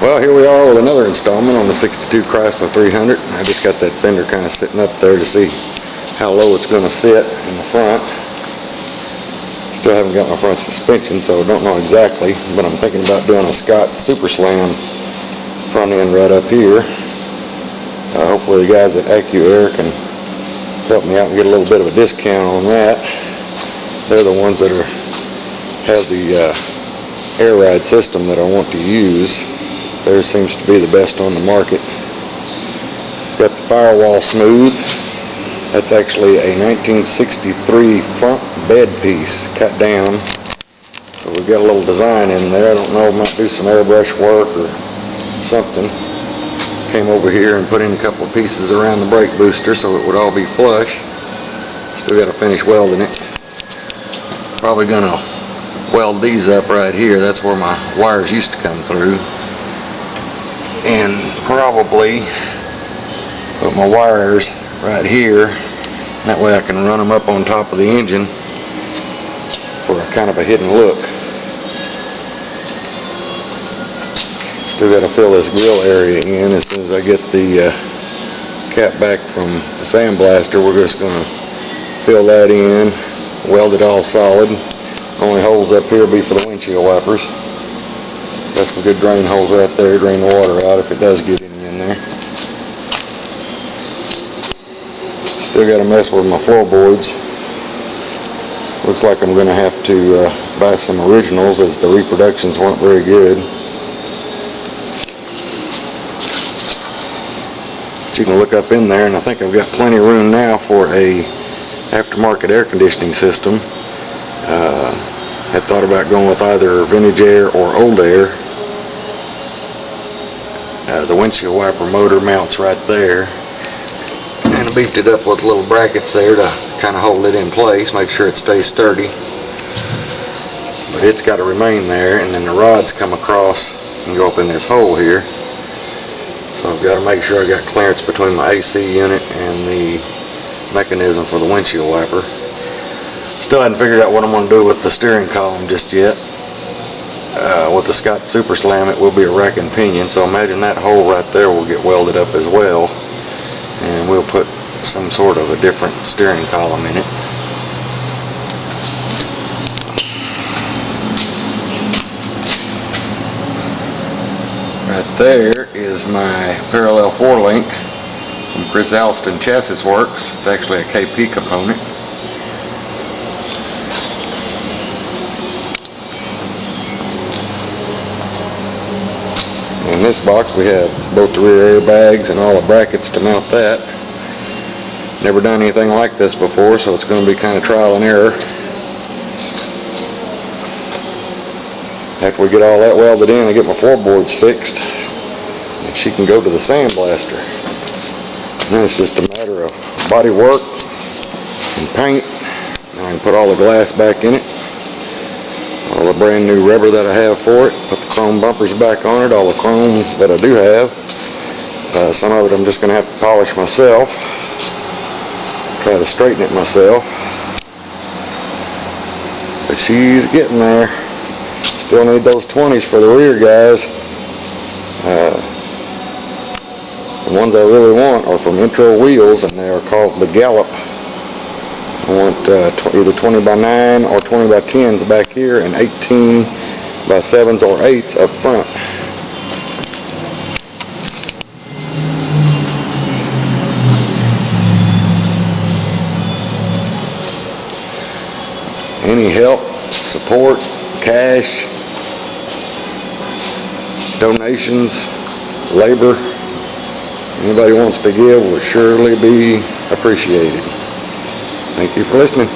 Well, here we are with another installment on the 62 Chrysler 300. I just got that fender kind of sitting up there to see how low it's going to sit in the front. Still haven't got my front suspension, so don't know exactly, but I'm thinking about doing a Scott Super Slam front end right up here. Hopefully the guys at AccuAir can help me out and get a little bit of a discount on that. They're the ones that have the air ride system that I want to use. Theirs seems to be the best on the market. It's got the firewall smooth. That's actually a 1963 front bed piece cut down. So we've got a little design in there. I don't know, might do some airbrush work or something. Came over here and put in a couple of pieces around the brake booster so it would all be flush. Still got to finish welding it. Probably gonna weld these up right here. That's where my wires used to come through. And probably put my wires right here. That way I can run them up on top of the engine for a kind of a hidden look. Still got to fill this grill area in. As soon as I get the cap back from the sandblaster, we're just going to fill that in, weld it all solid. Only holes up here will be for the windshield wipers. Got some good drain holes right there, drain the water out if it does get any in there. Still got to mess with my floorboards. Looks like I'm going to have to buy some originals, as the reproductions weren't very good. But you can look up in there, and I think I've got plenty of room now for a aftermarket air conditioning system. Had thought about going with either vintage air or old air. The windshield wiper motor mounts right there, and I beefed it up with little brackets there to kind of hold it in place, make sure it stays sturdy. But it's got to remain there, and then the rods come across and go up in this hole here. So I've got to make sure I got clearance between my AC unit and the mechanism for the windshield wiper. Still hadn't figured out what I'm going to do with the steering column just yet. With the Scott Super Slam, it will be a rack and pinion, so imagine that hole right there will get welded up as well, and we'll put some sort of a different steering column in it. Right there is my parallel 4-link from Chris Alston Chassis Works. It's actually a KP component. In this box we have both the rear airbags and all the brackets to mount that. Never done anything like this before, so it's going to be kind of trial and error. After we get all that welded in, I get my floorboards fixed, and she can go to the sandblaster. And then it's just a matter of body work and paint. Now I can put all the glass back in it. All the brand new rubber that I have for it, put the chrome bumpers back on it, all the chrome that I do have. Some of it I'm just going to have to polish myself, try to straighten it myself. But she's getting there. Still need those 20s for the rear, guys. The ones I really want are from Intro Wheels, and they are called the Gallop. I want either 20 by 9 or 20 by 10s back here, and 18 by 7s or 8s up front. Any help, support, cash, donations, labor, anybody wants to give would surely be appreciated. Thank you for listening.